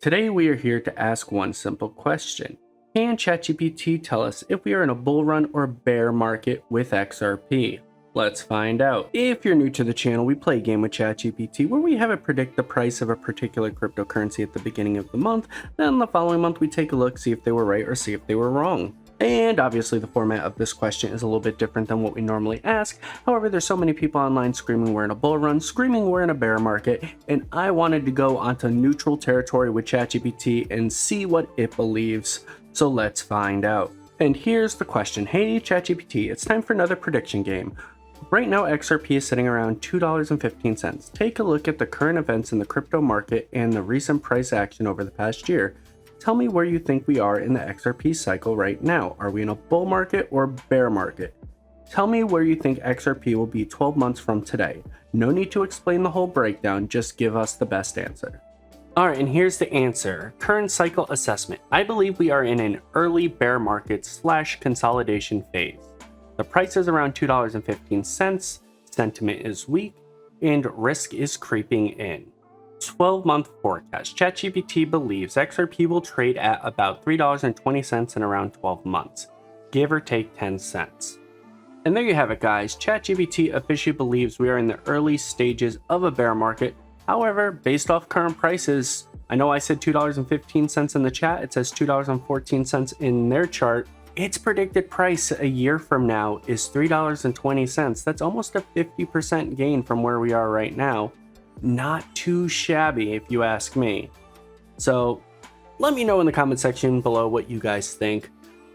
Today we are here to ask one simple question. Can ChatGPT tell us if we are in a bull run or bear market with XRP? Let's find out. If you're new to the channel, we play a game with ChatGPT where we have it predict the price of a particular cryptocurrency at the beginning of the month. Then the following month we take a look, see if they were right or see if they were wrong. And obviously the format of this question is a little bit different than what we normally ask. However, there's so many people online screaming we're in a bull run, screaming we're in a bear market, and I wanted to go onto neutral territory with ChatGPT and see what it believes. So let's find out. And here's the question. Hey ChatGPT, it's time for another prediction game. Right now XRP is sitting around $2.15. Take a look at the current events in the crypto market and the recent price action over the past year. Tell me where you think we are in the XRP cycle right now. Are we in a bull market or bear market? Tell me where you think XRP will be 12 months from today. No need to explain the whole breakdown, just give us the best answer. Alright, and here's the answer. Current cycle assessment. I believe we are in an early bear market / consolidation phase. The price is around $2.15, sentiment is weak, and risk is creeping in. 12-month forecast. ChatGPT believes XRP will trade at about $3.20 in around 12 months, give or take 10 cents. And there you have it, guys. ChatGPT officially believes we are in the early stages of a bear market. However, based off current prices, I know I said $2.15 in the chat, it says $2.14 in their chart. Its predicted price a year from now is $3.20. That's almost a 50% gain from where we are right now. Not too shabby if you ask me. So let me know in the comment section below what you guys think.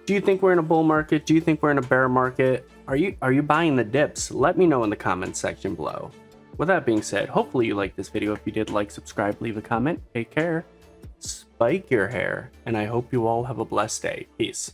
Do you think we're in a bull market? Do you think we're in a bear market? Are you buying the dips? Let me know in the comment section below. With that being said, hopefully you liked this video. If you did, like, subscribe, leave a comment. Take care, spike your hair, and I hope you all have a blessed day. Peace.